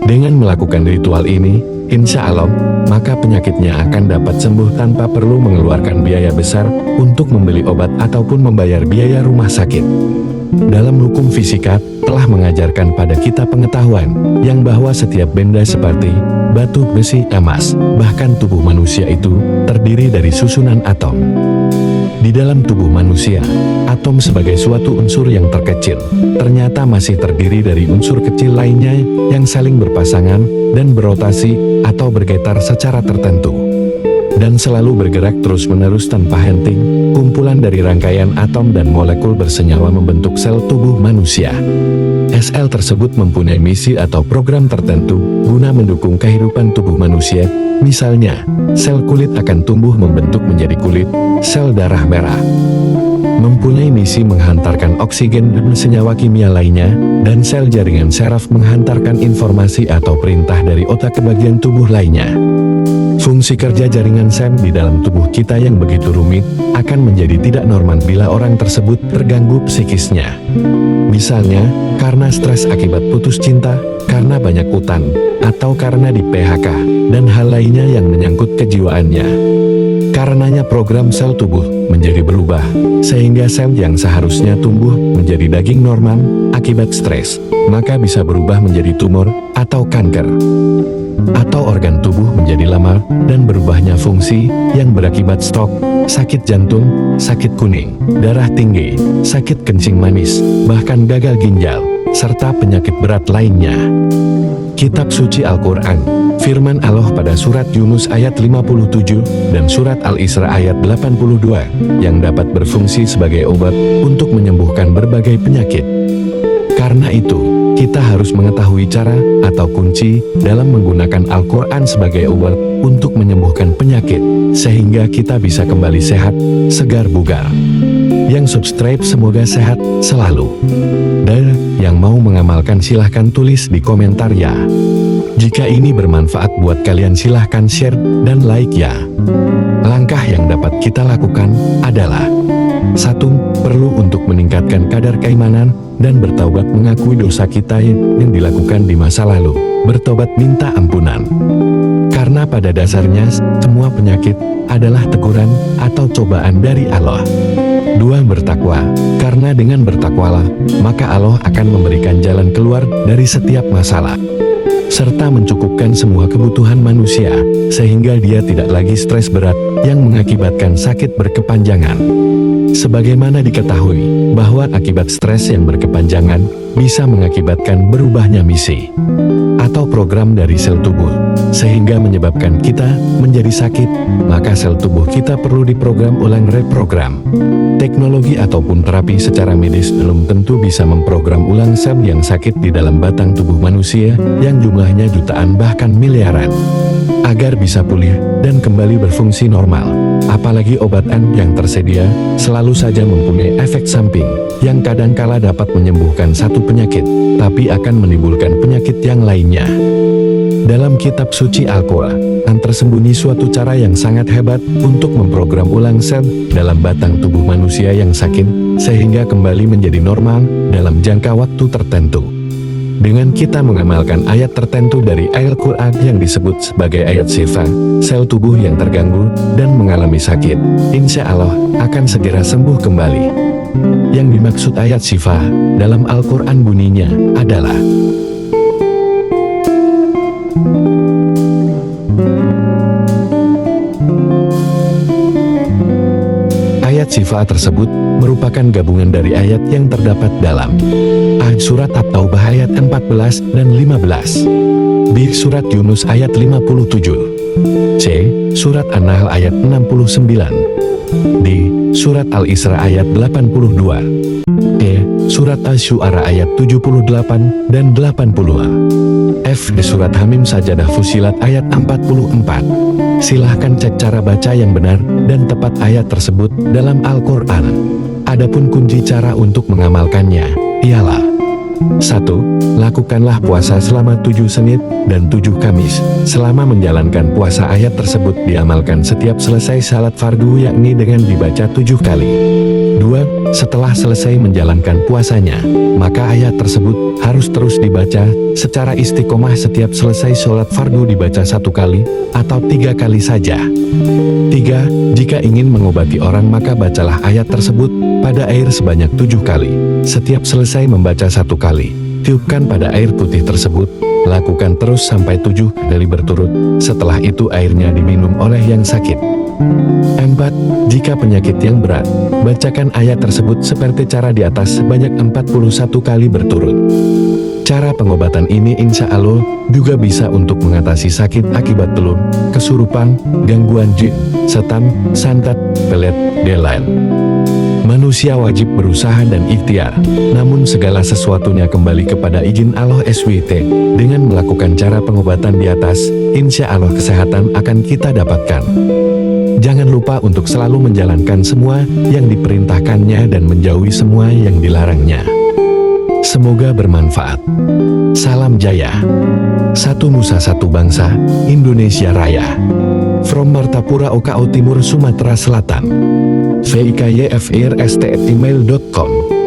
Dengan melakukan ritual ini, insya Allah, maka penyakitnya akan dapat sembuh tanpa perlu mengeluarkan biaya besar untuk membeli obat ataupun membayar biaya rumah sakit. Dalam hukum fisika, telah mengajarkan pada kita pengetahuan yang bahwa setiap benda seperti batu, besi, emas, bahkan tubuh manusia itu terdiri dari susunan atom. Di dalam tubuh manusia, atom sebagai suatu unsur yang terkecil, ternyata masih terdiri dari unsur kecil lainnya yang saling berpasangan dan berotasi atau bergetar secara tertentu. Dan selalu bergerak terus-menerus tanpa henti, kumpulan dari rangkaian atom dan molekul bersenyawa membentuk sel tubuh manusia. Sel tersebut mempunyai misi atau program tertentu guna mendukung kehidupan tubuh manusia. Misalnya, sel kulit akan tumbuh membentuk menjadi kulit, sel darah merah mempunyai misi menghantarkan oksigen dan senyawa kimia lainnya, dan sel jaringan saraf menghantarkan informasi atau perintah dari otak ke bagian tubuh lainnya. Fungsi kerja jaringan sel di dalam tubuh kita yang begitu rumit, akan menjadi tidak normal bila orang tersebut terganggu psikisnya. Misalnya, karena stres akibat putus cinta, karena banyak utang, atau karena di PHK, dan hal lainnya yang menyangkut kejiwaannya. Karenanya program sel tubuh menjadi berubah, sehingga sel yang seharusnya tumbuh menjadi daging normal akibat stres, maka bisa berubah menjadi tumor atau kanker. Atau organ tubuh menjadi lemah dan berubahnya fungsi yang berakibat stroke, sakit jantung, sakit kuning, darah tinggi, sakit kencing manis, bahkan gagal ginjal, serta penyakit berat lainnya. Kitab suci Al-Quran, firman Allah pada surat Yunus ayat 57 dan surat Al-Isra ayat 82 yang dapat berfungsi sebagai obat untuk menyembuhkan berbagai penyakit. Karena itu, kita harus mengetahui cara atau kunci dalam menggunakan Al-Quran sebagai obat untuk menyembuhkan penyakit, sehingga kita bisa kembali sehat, segar bugar. Yang subscribe semoga sehat selalu. Dan yang mau mengamalkan silahkan tulis di komentar ya. Jika ini bermanfaat buat kalian silahkan share dan like ya. Langkah yang dapat kita lakukan adalah 1. Perlu untuk meningkatkan kadar keimanan dan bertaubat mengakui dosa kita yang dilakukan di masa lalu. Bertobat minta ampunan. Karena pada dasarnya semua penyakit adalah teguran atau cobaan dari Allah. 2. Bertakwa. Karena dengan bertakwalah, maka Allah akan memberikan jalan keluar dari setiap masalah, serta mencukupkan semua kebutuhan manusia, sehingga dia tidak lagi stres berat yang mengakibatkan sakit berkepanjangan. Sebagaimana diketahui, bahwa akibat stres yang berkepanjangan bisa mengakibatkan berubahnya misi atau program dari sel tubuh, sehingga menyebabkan kita menjadi sakit, maka sel tubuh kita perlu diprogram ulang reprogram. Teknologi ataupun terapi secara medis belum tentu bisa memprogram ulang sel yang sakit di dalam batang tubuh manusia yang jumlahnya jutaan bahkan miliaran, agar bisa pulih dan kembali berfungsi normal. Apalagi obatan yang tersedia selalu saja mempunyai efek samping yang kadangkala dapat menyembuhkan satu penyakit, tapi akan menimbulkan penyakit yang lainnya. Dalam kitab suci Al-Quran tersembunyi suatu cara yang sangat hebat untuk memprogram ulang sel dalam batang tubuh manusia yang sakit, sehingga kembali menjadi normal dalam jangka waktu tertentu. Dengan kita mengamalkan ayat tertentu dari Al-Quran yang disebut sebagai ayat syifa, sel tubuh yang terganggu dan mengalami sakit, insya Allah akan segera sembuh kembali. Yang dimaksud ayat syifa dalam Al-Quran bunyinya adalah ayat syifa tersebut merupakan gabungan dari ayat yang terdapat dalam surat At-Taubah ayat 14 dan 15, B. Surat Yunus ayat 57, C. Surat An-Nahl ayat 69, D. Surat Al-Isra ayat 82, E. Surat Asy-Syu'ara ayat 78 dan 80, F. Surat Hamim Sajadah Fusilat ayat 44. Silahkan cek cara baca yang benar dan tepat ayat tersebut dalam Al-Quran. Adapun kunci cara untuk mengamalkannya ialah 1. Lakukanlah puasa selama 7 Senin dan 7 Kamis. Selama menjalankan puasa ayat tersebut diamalkan setiap selesai salat fardu yakni dengan dibaca 7 kali. 2. kedua, setelah selesai menjalankan puasanya, maka ayat tersebut harus terus dibaca secara istiqomah. Setiap selesai sholat fardu dibaca 1 kali atau 3 kali saja. 3. Jika ingin mengobati orang maka bacalah ayat tersebut pada air sebanyak 7 kali. Setiap selesai membaca 1 kali, tiupkan pada air putih tersebut. Lakukan terus sampai 7 kali berturut. Setelah itu airnya diminum oleh yang sakit. 4. Jika penyakit yang berat, bacakan ayat tersebut seperti cara di atas sebanyak 41 kali berturut. Cara pengobatan ini insya Allah juga bisa untuk mengatasi sakit akibat telur, kesurupan, gangguan jin, setan, santet, pelet, dan manusia wajib berusaha dan ikhtiar, namun segala sesuatunya kembali kepada izin Allah SWT. Dengan melakukan cara pengobatan di atas, insya Allah kesehatan akan kita dapatkan. Jangan lupa untuk selalu menjalankan semua yang diperintahkannya dan menjauhi semua yang dilarangnya. Semoga bermanfaat. Salam jaya. Satu Nusa Satu Bangsa, Indonesia Raya. From Martapura OKO Timur Sumatera Selatan. VIKYFIRST@email.com